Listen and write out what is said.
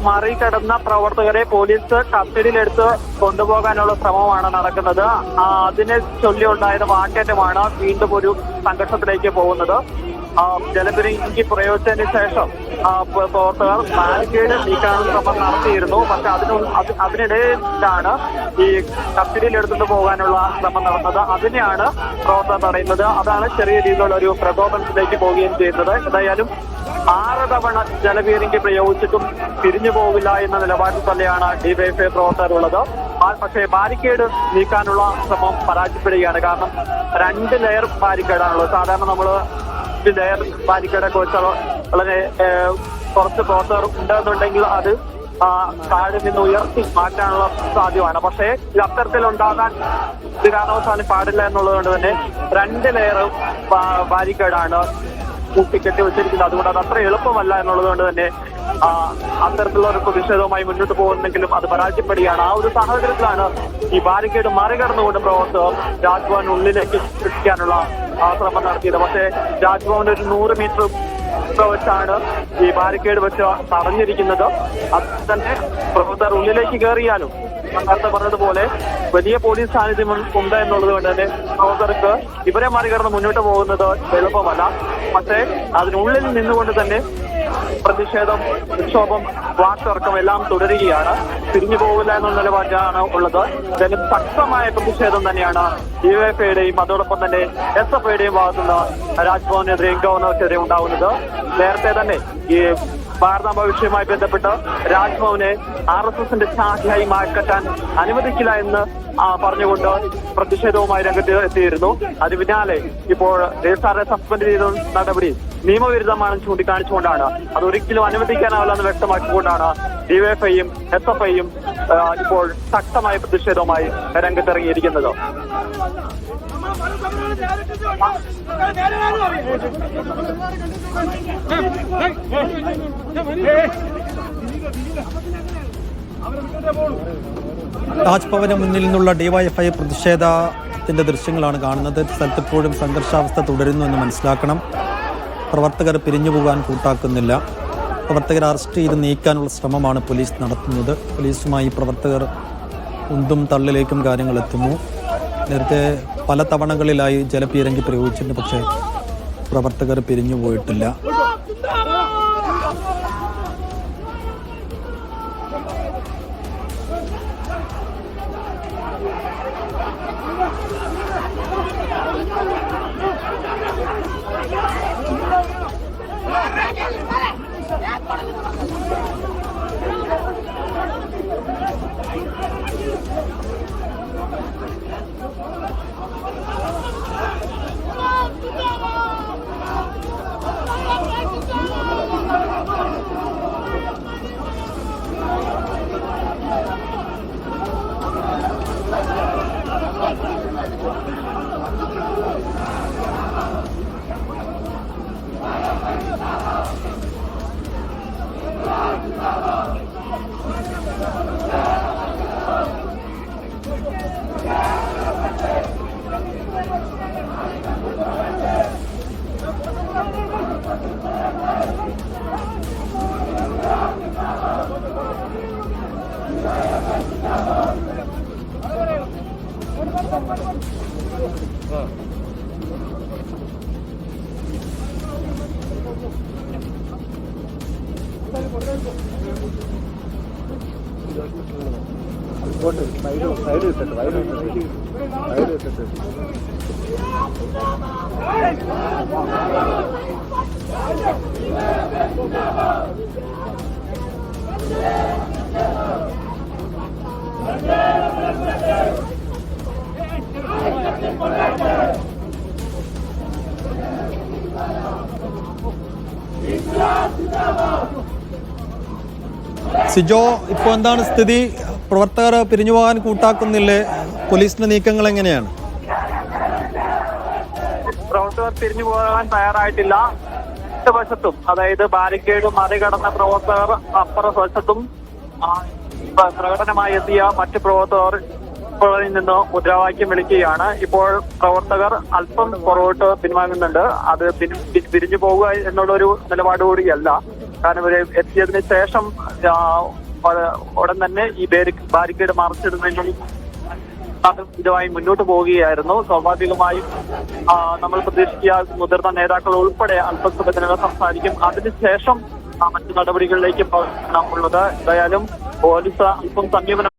മറികടന്ന പ്രവർത്തകരെ പോലീസ് കസ്റ്റഡിയിലെടുത്ത് കൊണ്ടുപോകാനുള്ള ശ്രമമാണ് നടക്കുന്നത്. അതിനെ ചൊല്ലിയുണ്ടായ വാക്കേറ്റമാണ് വീണ്ടും ഒരു സംഘർഷത്തിലേക്ക് പോകുന്നത്. ജലപീരങ്കി പ്രയോഗിച്ചതിന് ശേഷം പ്രവർത്തകർ ബാരിക്കേഡ് നീക്കാനുള്ള ശ്രമം നടത്തിയിരുന്നു. പക്ഷെ അതിനിടയിലാണ് ഈ കസ്റ്റഡിയിലെടുത്തിട്ട് പോകാനുള്ള ശ്രമം നടന്നത്. അതിനെയാണ് പ്രവർത്തകർ തടയുന്നത്. അതാണ് ചെറിയ രീതിയിലുള്ള ഒരു പ്രകോപനത്തിലേക്ക് പോവുകയും ചെയ്യുന്നത്. എന്തായാലും 6 തവണ ജലപീരങ്കി പ്രയോഗിച്ചിട്ടും പിരിഞ്ഞു പോകില്ല എന്ന നിലപാടിൽ തന്നെയാണ് ഡിവൈഎഫ്ഐ പ്രവർത്തകരുള്ളത്. പക്ഷേ ബാരിക്കേഡ് നീക്കാനുള്ള ശ്രമം പരാജയപ്പെടുകയാണ്. കാരണം 2 ലെയർ ബാരിക്കേഡാണുള്ളത്. സാധാരണ നമ്മൾ ലെയർ ബാരിക്കേഡൊക്കെ വെച്ചാൽ വളരെ കുറച്ച് പ്രവർത്തകർ ഉണ്ടെന്നുണ്ടെങ്കിൽ അത് താഴെ നിന്ന് ഉയർത്തി മാറ്റാനുള്ള സാധ്യമാണ്. പക്ഷേ ഇത് അത്തരത്തിലുണ്ടാകാൻ ഇത് കാരണവശാലും പാടില്ല എന്നുള്ളത് കൊണ്ട് തന്നെ 2 ലെയർ ബാരിക്കേഡാണ് കൂട്ടിക്കെട്ടി വെച്ചിരിക്കുന്നത്. അതുകൊണ്ട് അത് അത്ര എളുപ്പമല്ല എന്നുള്ളത് കൊണ്ട് തന്നെ അത്തരത്തിലുള്ള ഒരു പ്രതിഷേധവുമായി മുന്നോട്ട് പോകുന്നെങ്കിലും അത് പരാജയപ്പെടുകയാണ്. ആ ഒരു സാഹചര്യത്തിലാണ് ഈ ബാരിക്കേഡ് മറികടന്നുകൊണ്ട് പ്രവർത്തകർ രാജ്ഭവനുള്ളിലേക്ക് എത്തിക്കാനുള്ള ശ്രമം നടത്തിയത്. പക്ഷേ രാജ്ഭവൻ ഒരു 100 മീറ്റർ വെച്ചാണ് ഈ ബാരിക്കേഡ് വെച്ച് തടഞ്ഞിരിക്കുന്നത്. അത് തന്നെ പ്രവർത്തകർ ഉള്ളിലേക്ക് കയറിയാലും നേരത്തെ പറഞ്ഞതുപോലെ വലിയ പോലീസ് സാന്നിധ്യം ഉണ്ട് എന്നുള്ളത് കൊണ്ട് തന്നെ പ്രവർത്തകർക്ക് ഇവരെ മറികടന്ന് മുന്നോട്ട് പോകുന്നത് എളുപ്പമല്ല. പക്ഷേ അതിനുള്ളിൽ നിന്നുകൊണ്ട് തന്നെ പ്രതിഷേധം, വിക്ഷോഭം, വാക്കടക്കം എല്ലാം തുടരുകയാണ്. പിരിഞ്ഞു പോകില്ല എന്ന നിലപാടാണ് ഉള്ളത്. എന്തായാലും ശക്തമായ പ്രതിഷേധം തന്നെയാണ് ഡിവൈഎഫ്ഐയുടെയും അതോടൊപ്പം തന്നെ എസ്എഫ്ഐയുടെയും ഭാഗത്തുനിന്ന് രാജ്ഭവനെതിരെയും ഗവർണർക്കെതിരെ ഉണ്ടാകുന്നത്. നേരത്തെ തന്നെ ഈ ഭാരതാംബ വിഷയവുമായി ബന്ധപ്പെട്ട് രാജ്ഭവനെ RSSന്റെ ശാഖയായി മാറ്റാൻ അനുവദിക്കില്ല എന്ന് പറഞ്ഞുകൊണ്ട് പ്രതിഷേധവുമായി രംഗത്ത് എത്തിയിരുന്നു. അതിന് പിന്നാലെ ഇപ്പോൾ രജിസ്ട്രാറെ സസ്പെൻഡ് ചെയ്ത നടപടി നിയമവിരുദ്ധമാണെന്ന് ചൂണ്ടിക്കാണിച്ചുകൊണ്ടാണ് അതൊരിക്കലും അനുവദിക്കാനാവില്ല എന്ന് വ്യക്തമാക്കിക്കൊണ്ടാണ് ഡിവൈഎഫ്ഐയും എസ്എഫ്ഐയും ഇപ്പോൾ ശക്തമായ പ്രതിഷേധവുമായി രംഗത്തിറങ്ങിയിരിക്കുന്നത്. രാജ്ഭവന് മുന്നിൽ നിന്നുള്ള ഡിവൈഎഫ്ഐ പ്രതിഷേധത്തിന്റെ ദൃശ്യങ്ങളാണ് കാണുന്നത്. സ്ഥലത്ത് ഇപ്പോഴും സംഘർഷാവസ്ഥ തുടരുന്നു എന്ന് മനസ്സിലാക്കണം. പ്രവർത്തകർ പിരിഞ്ഞു പോകാൻ കൂട്ടാക്കുന്നില്ല. പ്രവർത്തകരെ അറസ്റ്റ് ചെയ്ത് നീക്കാനുള്ള ശ്രമമാണ് പോലീസ് നടത്തുന്നത്. പോലീസുമായി പ്രവർത്തകർ ഉന്തും തള്ളിലേക്കും കാര്യങ്ങൾ എത്തുന്നു. നേരത്തെ പല തവണകളിലായി ജലപീരങ്കി പ്രയോഗിച്ചിട്ടുണ്ട്. പക്ഷേ പ്രവർത്തകർ പിരിഞ്ഞു പോയിട്ടില്ല. സിജോ, ഇപ്പോൾ എന്താണ് സ്ഥിതി? പ്രവർത്തകർ പിരിഞ്ഞു പോകാൻ കൂട്ടാക്കുന്നില്ലേ? പോലീസിന്റെ നീക്കങ്ങൾ എങ്ങനെയാണ്? പ്രവർത്തകർ പിരിഞ്ഞു പോകാൻ തയ്യാറായിട്ടില്ല. വശത്തും, അതായത് ബാരിക്കേഡ് മറികടന്ന പ്രവർത്തകർ അപ്പുറ വശത്തും പ്രകടനമായി എത്തിയ മറ്റ് പ്രവർത്തകർ നിന്ന് മുദ്രാവാക്യം വിളിക്കുകയാണ്. ഇപ്പോൾ പ്രവർത്തകർ അല്പം പുറകോട്ട് പിൻവാങ്ങുന്നുണ്ട്. അത് പിരിഞ്ഞു പോകുക എന്നുള്ളൊരു നിലപാടുകൂടിയല്ല. കാനപുരം എത്തിയതിനു ശേഷം ഉടൻ തന്നെ ഈ ബാരിക്കേഡ് മറിച്ചിടുന്നതിനും ഇതുമായി മുന്നോട്ട് പോവുകയായിരുന്നു. സ്വാഭാവികമായും നമ്മൾ പ്രതീക്ഷിക്കുക മുതിർന്ന നേതാക്കൾ ഉൾപ്പെടെ അല്പസമയത്തിനകം സംസാരിക്കും. അതിനുശേഷം മറ്റു നടപടികളിലേക്ക് പോകാനുള്ളത്. എന്തായാലും പോലീസ് അല്പം സമീപനം